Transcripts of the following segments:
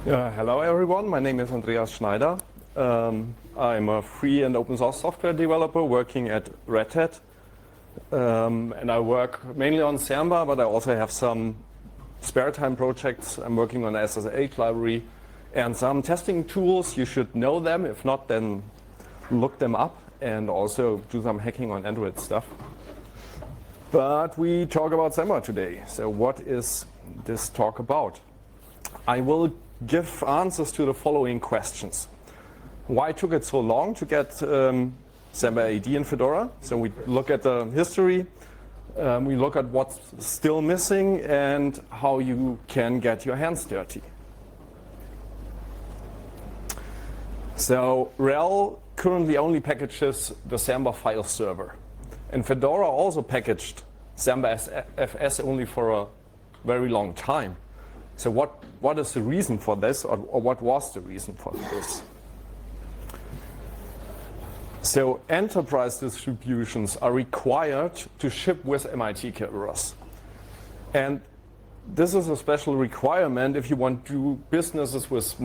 Hello everyone, my name is Andreas Schneider. I'm a free and open source software developer working at Red Hat. And I work mainly on Samba, but I also have some spare time projects. I'm working on SSH library and some testing tools. You should know them. If not, then look them up and also do some hacking on Android stuff. But we talk about Samba today. So what is this talk about? I will give answers to the following questions. Why took it so long to get Samba AD in Fedora? So we look at the history, we look at what's still missing and how you can get your hands dirty. So RHEL currently only packages the Samba file server. And Fedora also packaged Samba FS only for a very long time. So what is the reason for this, or what was the reason for this? So enterprise distributions are required to ship with MIT Kerberos. And this is a special requirement if you want to do businesses with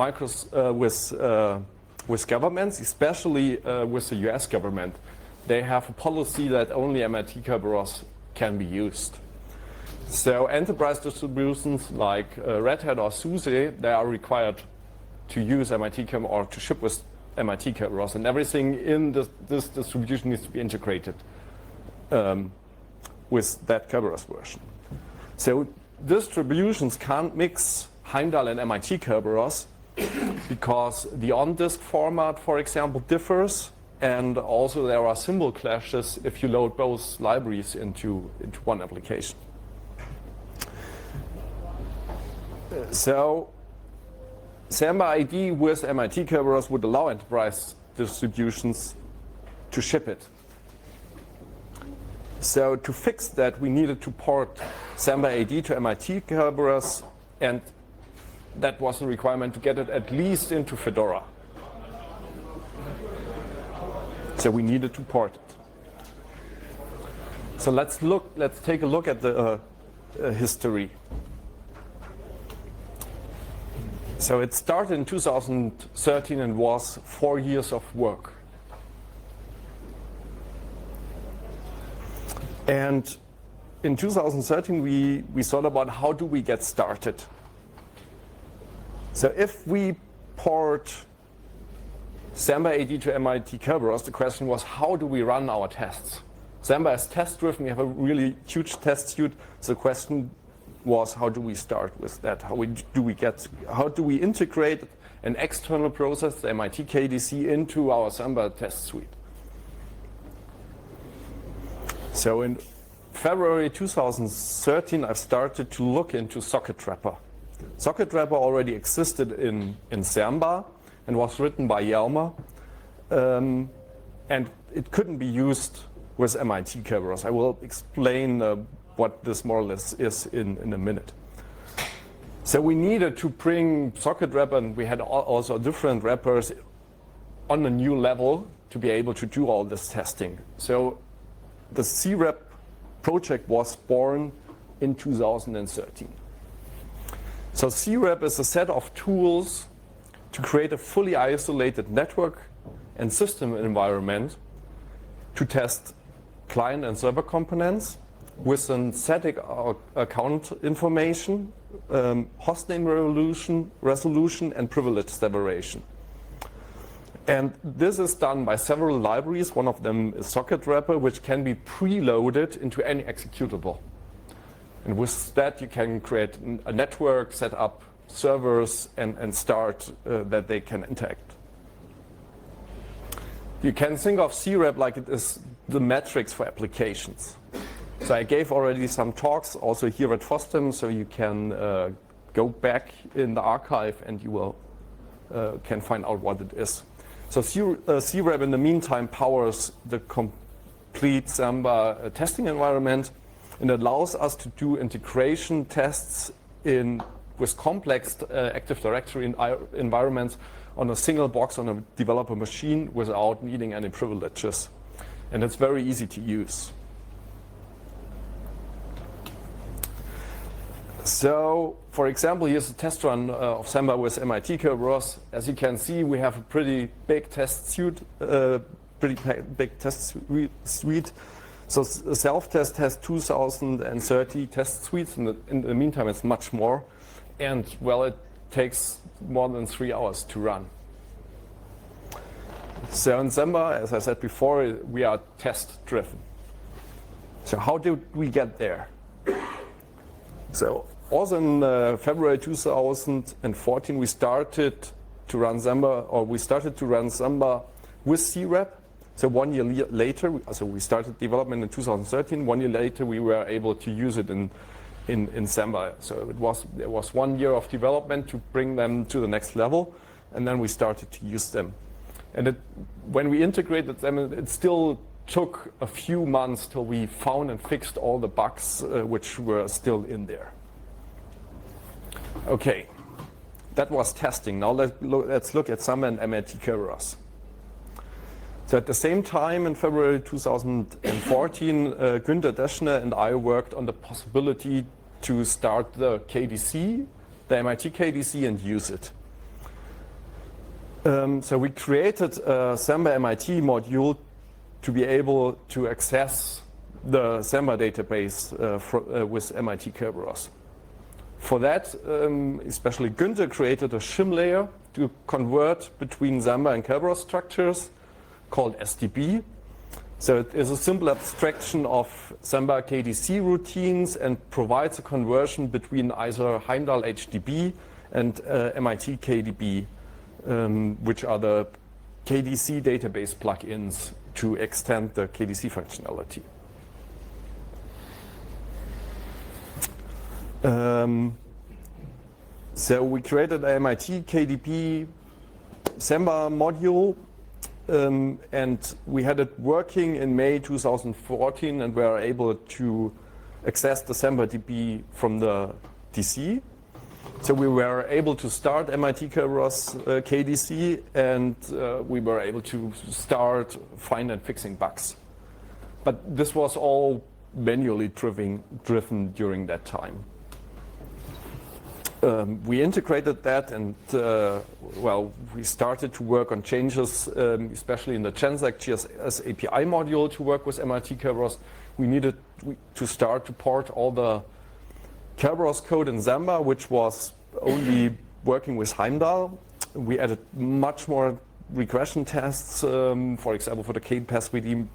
governments, especially with the US government. They have a policy that only MIT Kerberos can be used. So enterprise distributions like Red Hat or SUSE, they are required to use MIT Kerberos or to ship with MIT Kerberos, and everything in this distribution needs to be integrated with that Kerberos version. So distributions can't mix Heimdall and MIT Kerberos because the on-disk format, for example, differs, and also there are symbol clashes if you load both libraries into one application. So Samba AD with MIT Kerberos would allow enterprise distributions to ship it. So to fix that, we needed to port Samba AD to MIT Kerberos, and that was a requirement to get it at least into Fedora. So we needed to port it. So let's take a look at the history. So it started in 2013 and was 4 years of work. And in 2013, we thought about how do we get started. So if we port Samba AD to MIT Kerberos, the question was, how do we run our tests? Samba is test-driven. We have a really huge test suite. So the question was, how do we start with that? How do we integrate an external process, the MIT KDC, into our Samba test suite? So in February 2013, I started to look into Socket Wrapper. Socket Wrapper already existed in Samba and was written by Jelmer, and it couldn't be used with MIT Kerberos. I will explain what this more or less is in a minute. So we needed to bring Socket Wrapper, and we had also different wrappers on a new level to be able to do all this testing. So the CWrap project was born in 2013. So CWrap is a set of tools to create a fully isolated network and system environment to test client and server components with an static account information, hostname resolution, and privilege separation. And this is done by several libraries. One of them is Socket Wrapper, which can be preloaded into any executable. And with that, you can create a network, set up servers, and start that they can interact. You can think of CWrap like it is the matrix for applications. So I gave already some talks also here at FOSDEM, so you can go back in the archive and you will can find out what it is. So CWrap in the meantime powers the complete Samba testing environment, and allows us to do integration tests with complex Active Directory environments on a single box on a developer machine without needing any privileges. And it's very easy to use. So, for example, here's a test run of Samba with MIT Kerberos. As you can see, we have a pretty big test suite. So self-test has 2030 test suites. In the meantime, it's much more. And, well, it takes more than 3 hours to run. So in Samba, as I said before, we are test-driven. So how did we get there? So also in February 2014, we started to run Samba with CREP. So 1 year later, so we started development in 2013. 1 year later, we were able to use it in Samba. So there was 1 year of development to bring them to the next level, and then we started to use them. And when we integrated them, it still took a few months till we found and fixed all the bugs which were still in there. Okay, that was testing. Now let's look at Samba and MIT Kerberos. So at the same time, in February 2014, Günter Deschner and I worked on the possibility to start the KDC, the MIT KDC, and use it. So we created a Samba MIT module to be able to access the Samba database with MIT Kerberos. For that, especially Günter created a shim layer to convert between Samba and Kerberos structures called SDB. So it is a simple abstraction of Samba KDC routines and provides a conversion between either Heimdal HDB and MIT KDB, which are the KDC database plugins to extend the KDC functionality. So we created an MIT KDB Samba module, and we had it working in May 2014, and we were able to access the Samba DB from the DC. So we were able to start MIT Kerberos KDC, and we were able to start finding and fixing bugs. But this was all manually driven during that time. We integrated that, and well, we started to work on changes, especially in the Genzac GSS API module to work with MIT Kerberos. We needed to start to port all the Kerberos code in Samba, which was only working with Heimdal. We added much more regression tests, for example, for the KPass-VD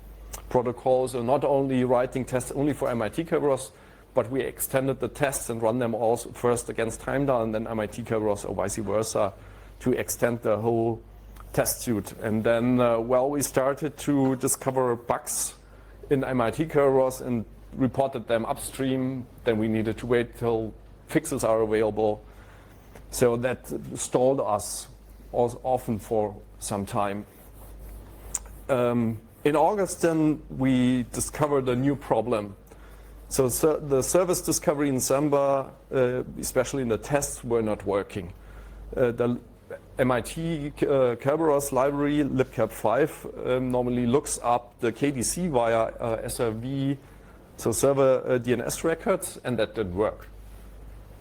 protocol. So not only writing tests only for MIT Kerberos, but we extended the tests and run them also first against Heimdal and then MIT Kerberos or vice versa to extend the whole test suite. And then, well, we started to discover bugs in MIT Kerberos and reported them upstream. Then we needed to wait till fixes are available. So that stalled us often for some time. In August, then we discovered a new problem. So the service discovery in Samba, especially in the tests, were not working. The MIT Kerberos library, libkerb5, normally looks up the KDC via SRV, so server DNS records, and that didn't work.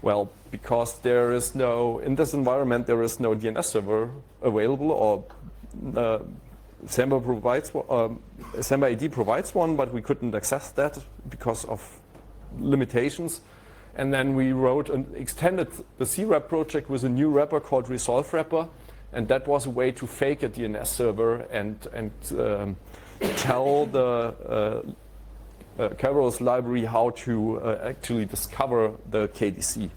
Well, because there is no, in this environment, there is no DNS server available, or Samba AD provides one, but we couldn't access that because of limitations. And then we wrote and extended the CREP project with a new wrapper called Resolve Wrapper, and that was a way to fake a DNS server and tell the Kerberos library how to actually discover the KDC.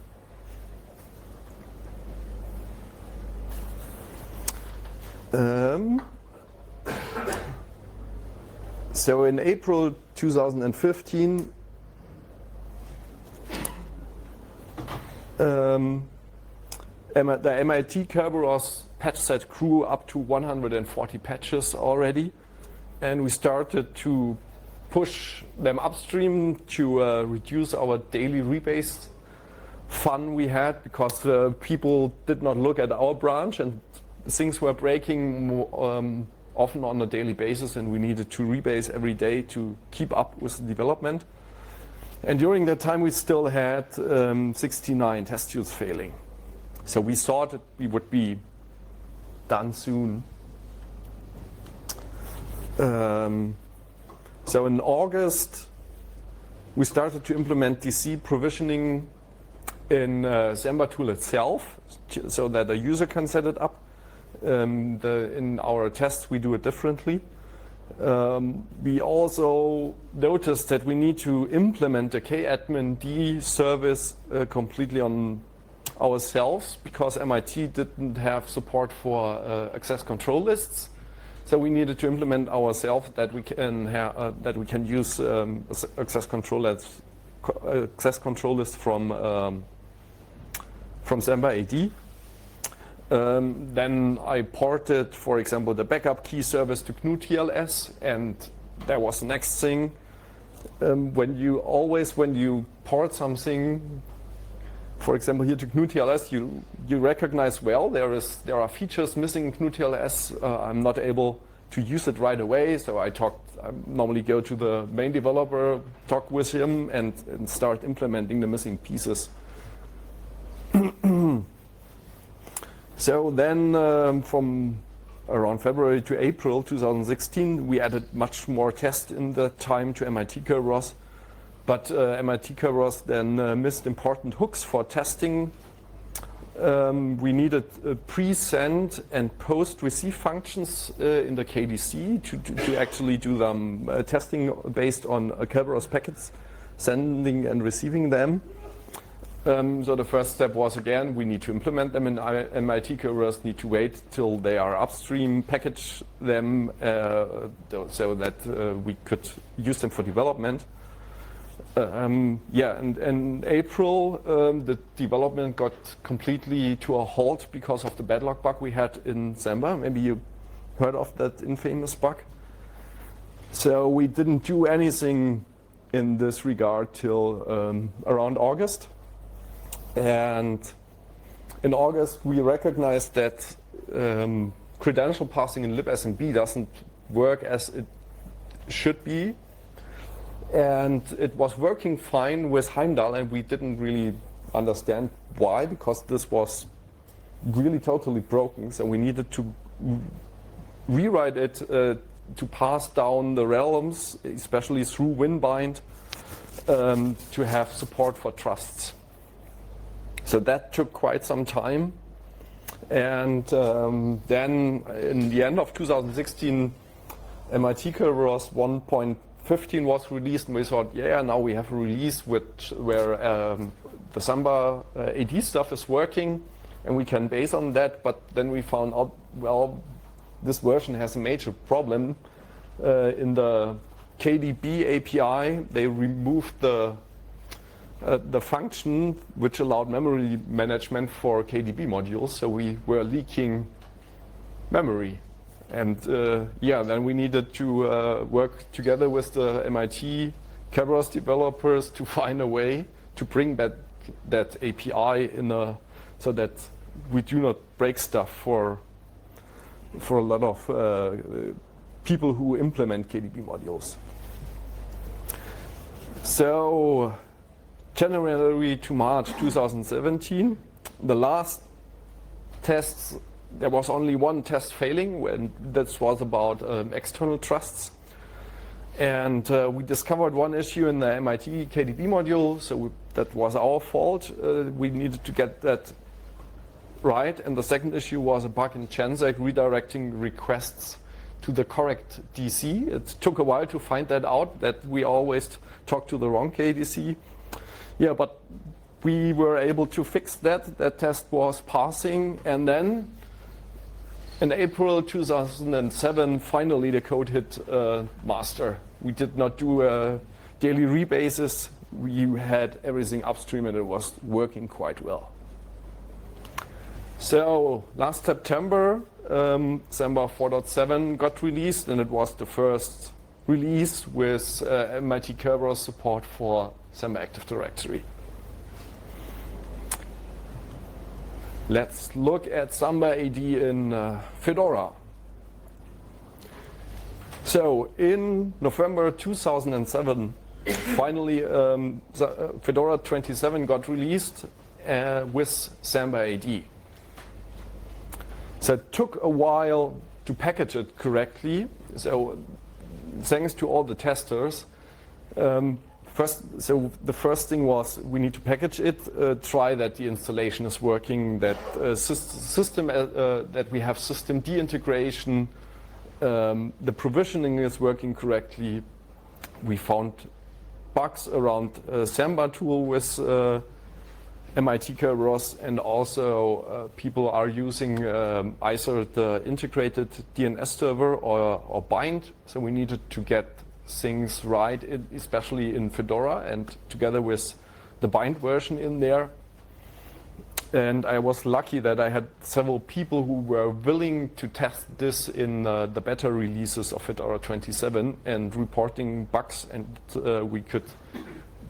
So in April 2015, the MIT Kerberos patch set grew up to 140 patches already, and we started to push them upstream to reduce our daily rebase fun we had, because people did not look at our branch and things were breaking often on a daily basis, and we needed to rebase every day to keep up with the development. And during that time, we still had 69 test tubes failing. So we thought that we would be done soon. So in August, we started to implement DC provisioning in Samba tool itself, so that a user can set it up. In our tests, we do it differently. We also noticed that we need to implement the kadmin service completely on ourselves, because MIT didn't have support for access control lists. So we needed to implement ourselves that we can use access control lists from Samba AD. Then I ported, for example, the backup key service to GNU-TLS, and that was the next thing. When you port something, for example, here to GNU-TLS, you recognize, well, there are features missing in GNU-TLS. I'm not able to use it right away, so I normally go to the main developer, talk with him, and start implementing the missing pieces. So then from around February to April 2016, we added much more tests in that time to MIT Kerberos. But MIT Kerberos then missed important hooks for testing. We needed pre-send and post-receive functions in the KDC to actually do them testing based on Kerberos packets, sending and receiving them. So the first step was, again, we need to implement them in MIT Kerberos, need to wait till they are upstream, package them so that we could use them for development. And in April, the development got completely to a halt because of the badlock bug we had in Samba. Maybe you heard of that infamous bug. So we didn't do anything in this regard till around August. And in August, we recognized that credential passing in libsmb doesn't work as it should be. And it was working fine with Heimdall, and we didn't really understand why, because this was really totally broken. So we needed to rewrite it to pass down the realms, especially through WinBind, to have support for trusts. So that took quite some time. And then in the end of 2016, MIT Kerberos 1.15 was released, and we thought, yeah, now we have a release where the Samba AD stuff is working, and we can base on that. But then we found out, well, this version has a major problem. In the KDB API, they removed the function which allowed memory management for KDB modules, so we were leaking memory. And then we needed to work together with the MIT Kerberos developers to find a way to bring back that API so that we do not break stuff for a lot of people who implement KDB modules. So January to March 2017, the last tests, there was only one test failing, and that was about external trusts. And we discovered one issue in the MIT KDB module, so that was our fault. We needed to get that right. And the second issue was a bug in Gensec redirecting requests to the correct DC. It took a while to find that out, that we always talked to the wrong KDC. Yeah, but we were able to fix that. That test was passing. And then in April 2007, finally the code hit master. We did not do a daily rebases. We had everything upstream, and it was working quite well. So last September, Samba 4.7 got released, and it was the first release with MIT Kerberos support for Samba Active Directory. Let's look at Samba AD in Fedora. So in November 2007, finally, Fedora 27 got released with Samba AD. So it took a while to package it correctly. So thanks to all the testers. The first thing was we need to package it, try that the installation is working, that that we have systemd integration, the provisioning is working correctly. We found bugs around Samba tool with MIT errors, and also people are using either the integrated DNS server or bind. So we needed to get things right, especially in Fedora, and together with the bind version in there. And I was lucky that I had several people who were willing to test this in the beta releases of Fedora 27 and reporting bugs, and we could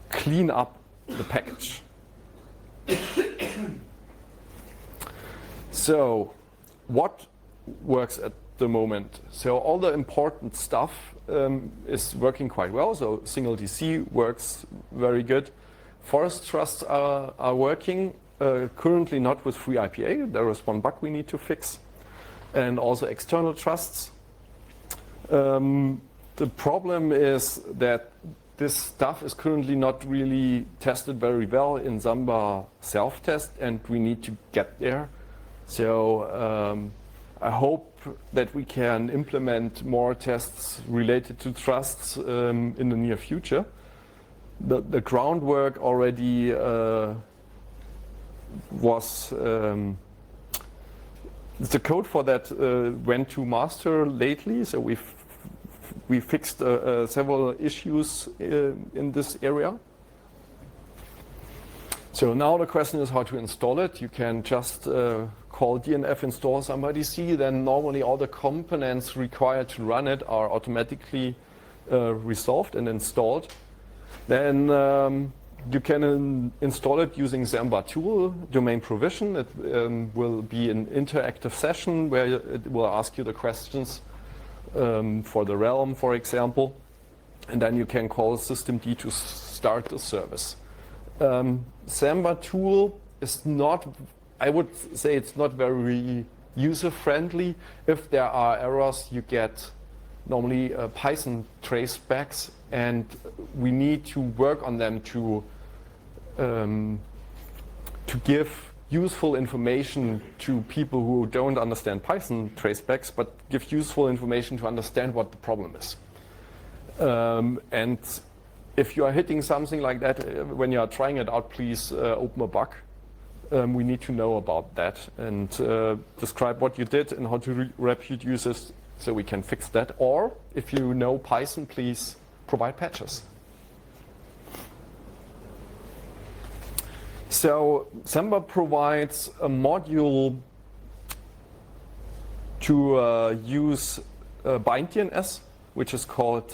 clean up the package. So what works at the moment? So all the important stuff is working quite well. So single DC works very good. Forest trusts are working. Currently not with FreeIPA. There is one bug we need to fix. And also external trusts. The problem is that this stuff is currently not really tested very well in Samba self-test, and we need to get there. So I hope that we can implement more tests related to trusts in the near future. The groundwork already was, the code for that went to master lately, so we fixed several issues in this area. So now the question is how to install it. You can just call dnf install Samba DC, then normally all the components required to run it are automatically resolved and installed. Then you can install it using Samba tool, domain provision. It will be an interactive session where it will ask you the questions for the realm, for example. And then you can call systemd to start the service. Samba tool is not, I would say it's not very user-friendly. If there are errors, you get normally Python tracebacks, and we need to work on them to give useful information to people who don't understand Python tracebacks, but give useful information to understand what the problem is. And if you are hitting something like that, when you are trying it out, please open a bug. We need to know about that and describe what you did and how to reproduce it so we can fix that. Or if you know Python, please provide patches. So Samba provides a module to use bind DNS, which is called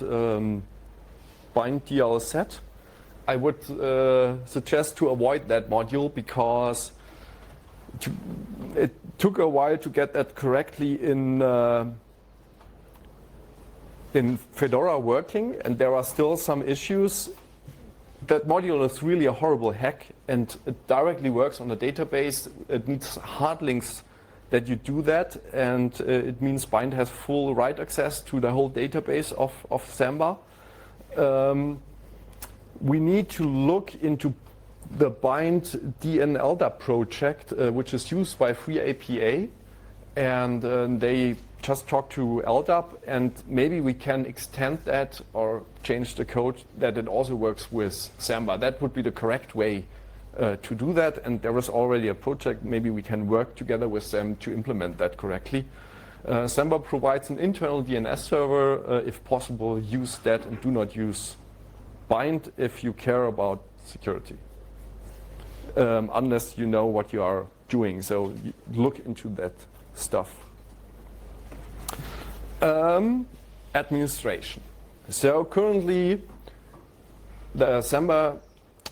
bind DLZ. I would suggest to avoid that module because it took a while to get that correctly in Fedora working, and there are still some issues. That module is really a horrible hack, and it directly works on the database. It needs hard links that you do that, and it means bind has full write access to the whole database of Samba. We need to look into the bind DNLDAP project, which is used by FreeIPA, and they just talk to LDAP, and maybe we can extend that or change the code that it also works with Samba. That would be the correct way to do that, and there is already a project. Maybe we can work together with them to implement that correctly. Samba provides an internal DNS server. If possible, use that and do not use bind if you care about security, unless you know what you are doing. So look into that stuff. Administration. So currently the Samba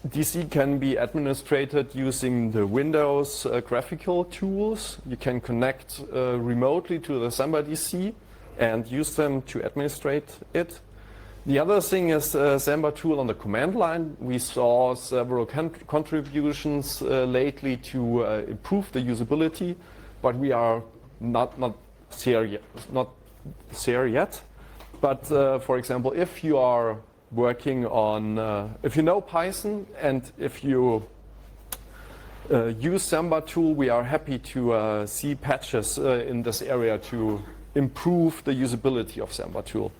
DC can be administrated using the Windows graphical tools. You can connect remotely to the Samba DC and use them to administrate it. The other thing is Samba tool on the command line. We saw several contributions lately to improve the usability, but we are not there yet. But for example, if you are working on, if you know Python and if you use Samba tool, we are happy to see patches in this area to improve the usability of Samba tool.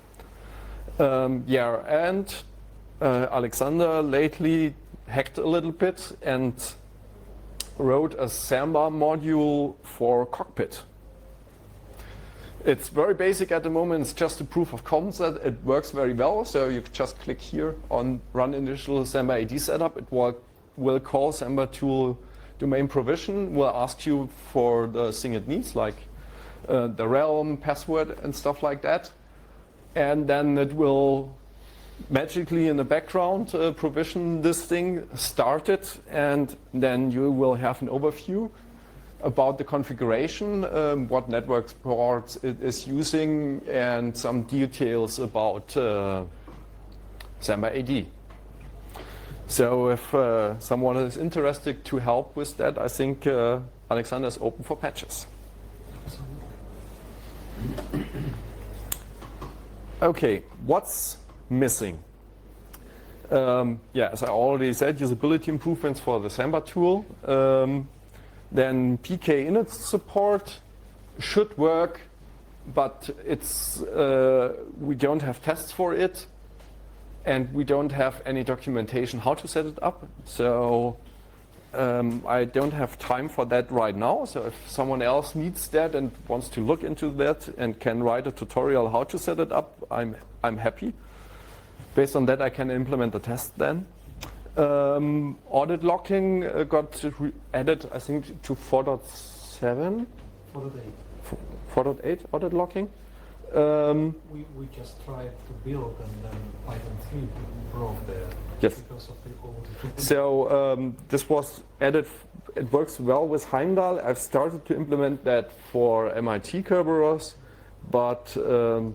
Alexander lately hacked a little bit and wrote a Samba module for Cockpit. It's very basic at the moment. It's just a proof of concept. It works very well. So you just click here on Run Initial Samba AD Setup. It will call Samba tool domain provision. Will ask you for the thing it needs, like the realm, password, and stuff like that. And then it will magically in the background provision this thing, start it, and then you will have an overview about the configuration, what network ports it is using, and some details about Samba AD. So if someone is interested to help with that, I think Alexander is open for patches. Okay, what's missing? As I already said, usability improvements for the Samba tool. Then PK init support should work, but it's we don't have tests for it, and we don't have any documentation how to set it up. So I don't have time for that right now. So if someone else needs that and wants to look into that and can write a tutorial how to set it up, I'm happy. Based on that, I can implement the test then. Audit locking got added, I think, to 4.7. 4.8 audit locking. We just tried to build, and then Python 3 broke there. Yes. Because of the audit. So this was added. It works well with Heimdall. I've started to implement that for MIT Kerberos, but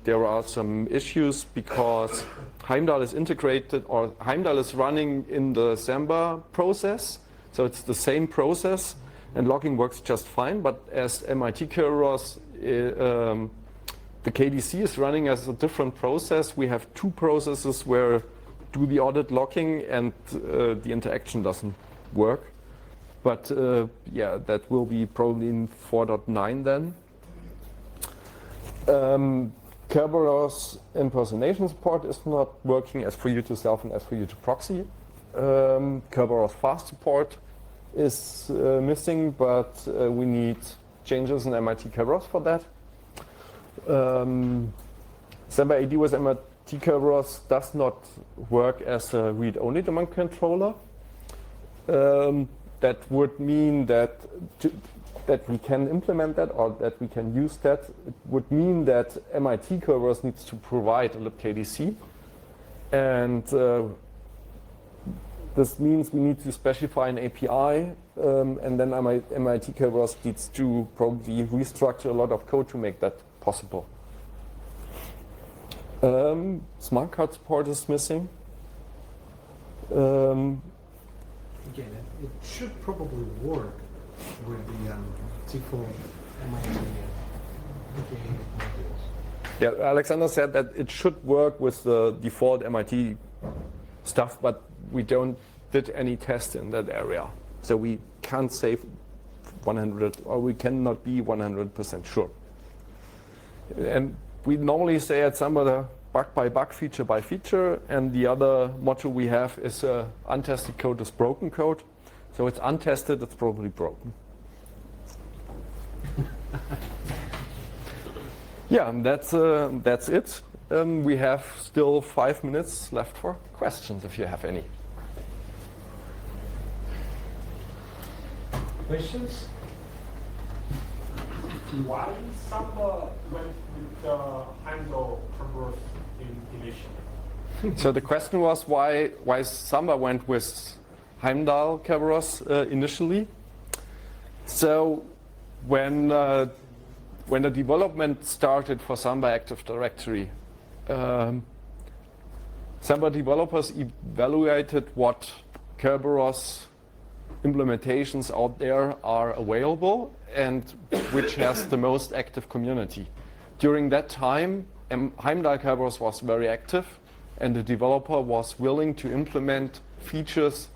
there are some issues because Heimdall is integrated, or Heimdall is running in the Samba process. So it's the same process, and logging works just fine. But as MIT Kerberos, the KDC is running as a different process. We have two processes where do the audit logging, and the interaction doesn't work. But that will be probably in 4.9 then. Kerberos impersonation support is not working as for you to self and as for you to proxy. Kerberos fast support is missing, but we need changes in MIT Kerberos for that. Samba AD with MIT Kerberos does not work as a read-only domain controller. That would mean that that we can implement that, or that we can use that. It would mean that MIT Kerberos needs to provide a libkdc, and this means we need to specify an API, and then MIT Kerberos needs to probably restructure a lot of code to make that possible. Smart card support is missing. Again, it should probably work with the default MIT modules. Yeah, Alexander said that it should work with the default MIT stuff, but we did any tests in that area. So we can't say 100, or we cannot be 100% sure. And we normally say at Samba bug by bug, feature by feature, and the other motto we have is untested code is broken code. So it's untested, it's probably broken. Yeah, and that's it. We have still 5 minutes left for questions, if you have any. Questions? Why Samba went with the Heimdall Kerberos initially? So the question was why Samba went with Heimdall Kerberos initially. So when the development started for Samba Active Directory, Samba developers evaluated what Kerberos implementations out there are available and which has the most active community. During that time, Heimdall Kerberos was very active, and the developer was willing to implement features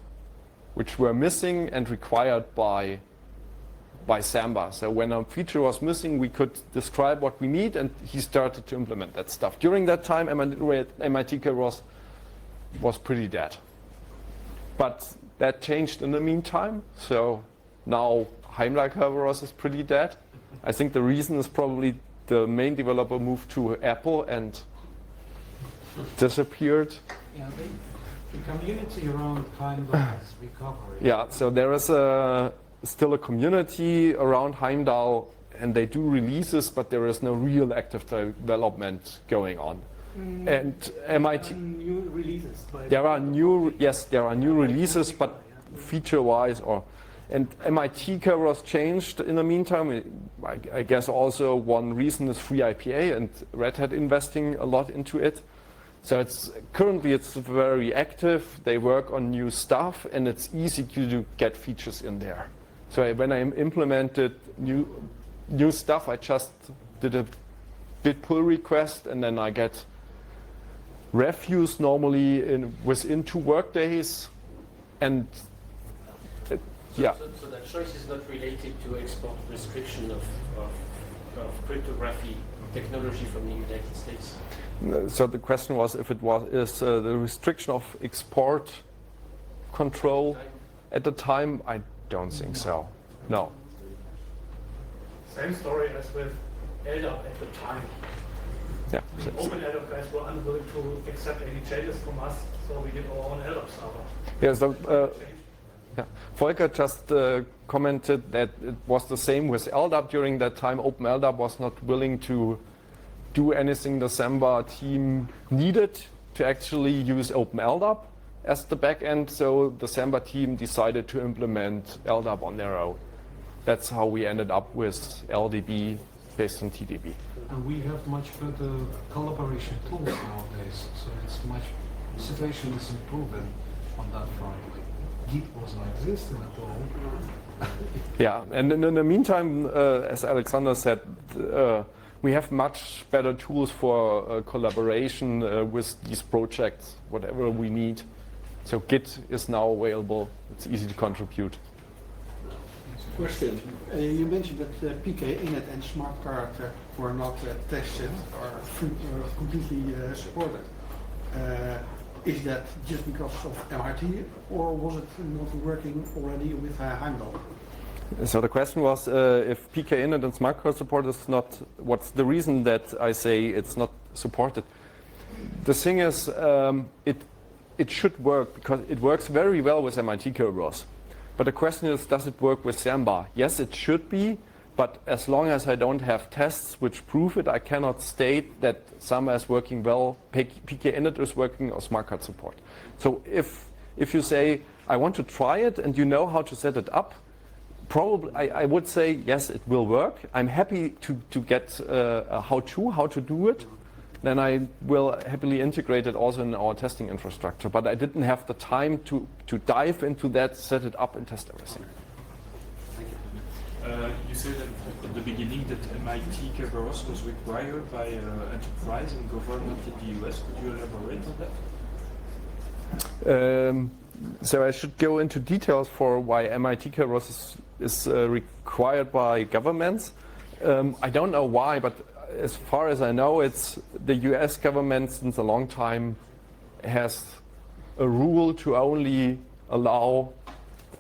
which were missing and required by Samba. So when a feature was missing, we could describe what we need, and he started to implement that stuff. During that time, MIT Kerberos was pretty dead. But that changed in the meantime. So now Heimdall Kerberos is pretty dead. I think the reason is probably the main developer moved to Apple and disappeared. Yeah, the community around Heimdall is recovering. Yeah, so there is still a community around Heimdall, and they do releases, but there is no real active development going on. And MIT New releases. there are new releases, but feature-wise and MIT Kerberos changed in the meantime. I guess also one reason is free IPA and Red Hat investing a lot into it. So currently it's very active. They work on new stuff, and it's easy to get features in there. So when I implemented new stuff, I just did a git pull request, and then I get reviews normally within 2 workdays, and yeah. So that choice is not related to export restriction of cryptography technology from the United States. So the question was if it is the restriction of export control at the time. I don't think so. No. Same story as with LDAP at the time. Yeah. The open LDAP guys were unwilling to accept any changes from us, so we did our own LDAP server. Yeah. So Volker just commented that it was the same with LDAP during that time. Open LDAP was not willing to do anything the Samba team needed to actually use Open LDAP as the backend, so the Samba team decided to implement LDAP on their own. That's how we ended up with LDB based on TDB. And we have much better collaboration tools nowadays, so the situation is improving on that front. Git wasn't existing at all. Yeah, and in the meantime, as Alexander said, we have much better tools for collaboration with these projects, whatever we need. So Git is now available. It's easy to contribute. Question. You mentioned that PK Init and Smart Card were not tested or completely supported. Is that just because of MIT, or was it not working already with Heimdall? So the question was if PK Init and Smart Card support is not, what's the reason that I say it's not supported? The thing is, it should work because it works very well with MIT Kerberos. But the question is, does it work with Samba? Yes, it should be, but as long as I don't have tests which prove it, I cannot state that Samba is working well, PK Init is working, or Smart Card support. So if you say, I want to try it and you know how to set it up, probably I would say, yes, it will work. I'm happy to get a how to do it. Then I will happily integrate it also in our testing infrastructure. But I didn't have the time to dive into that, set it up, and test everything. You said at the beginning that MIT Kerberos was required by enterprise and government in the US. Could you elaborate on that? So I should go into details for why MIT Kerberos is required by governments. I don't know why, but as far as I know, it's the US government since a long time has a rule to only allow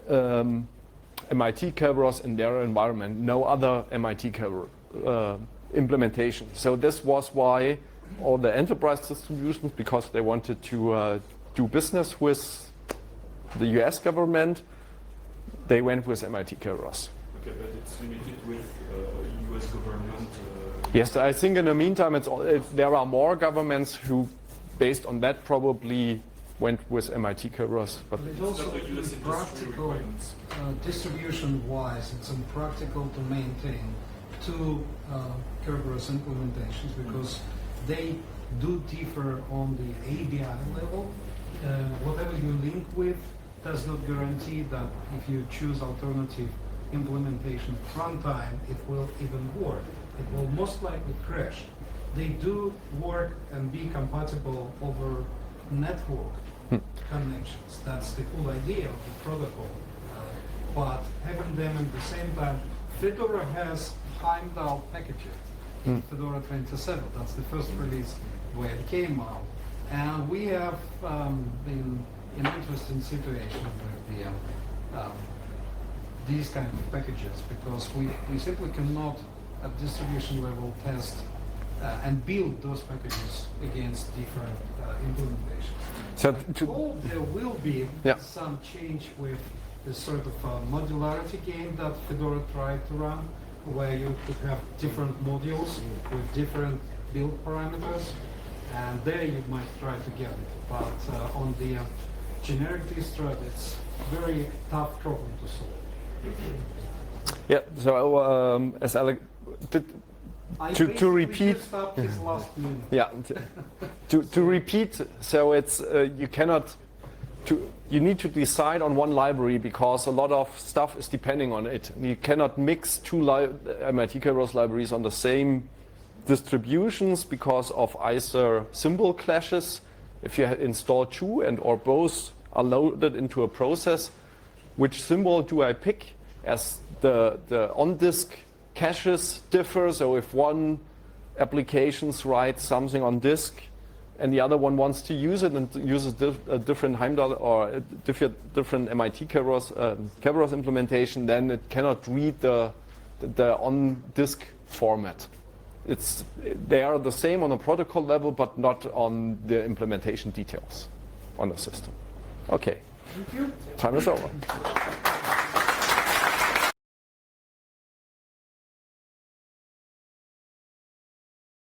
MIT Kerberos in their environment, no other MIT Kerberos implementation. So this was why all the enterprise distributions, because they wanted to do business with the US government, they went with MIT Kerberos. Okay, but it's limited with US government. Yes, I think in the meantime, there are more governments who, based on that, probably went with MIT Kerberos. But it's also practical, distribution-wise, it's impractical to maintain 2 Kerberos implementations because they do differ on the ABI level. Whatever you link with does not guarantee that if you choose alternative implementation runtime, it will even work. It will most likely crash. They do work and be compatible over network connections. That's the whole idea of the protocol. But having them at the same time, Fedora has Heimdall packaging in Fedora 27. That's the first release where it came out. And we have been in an interesting situation with these kind of packages because we simply cannot at distribution level test and build those packages against different implementations. So There will be Yeah. some change with the sort of modularity game that Fedora tried to run, where you could have different modules with different build parameters, and there you might try to get it. But on the generic distro, it's very tough problem to solve. yeah, so as Alec did, I To basically repeat- just up his last minute. yeah, to repeat, so it's you cannot. You need to decide on one library because a lot of stuff is depending on it. You cannot mix two MIT Kairos libraries on the same distributions because of either symbol clashes. If you install two and or both are loaded into a process, which symbol do I pick? As the on-disk caches differ, so if one applications writes something on disk and the other one wants to use it and uses a different Heimdall or a different MIT Kairos implementation, then it cannot read the on-disk format. They are the same on a protocol level, but not on the implementation details on the system. Okay, Thank you. time is over.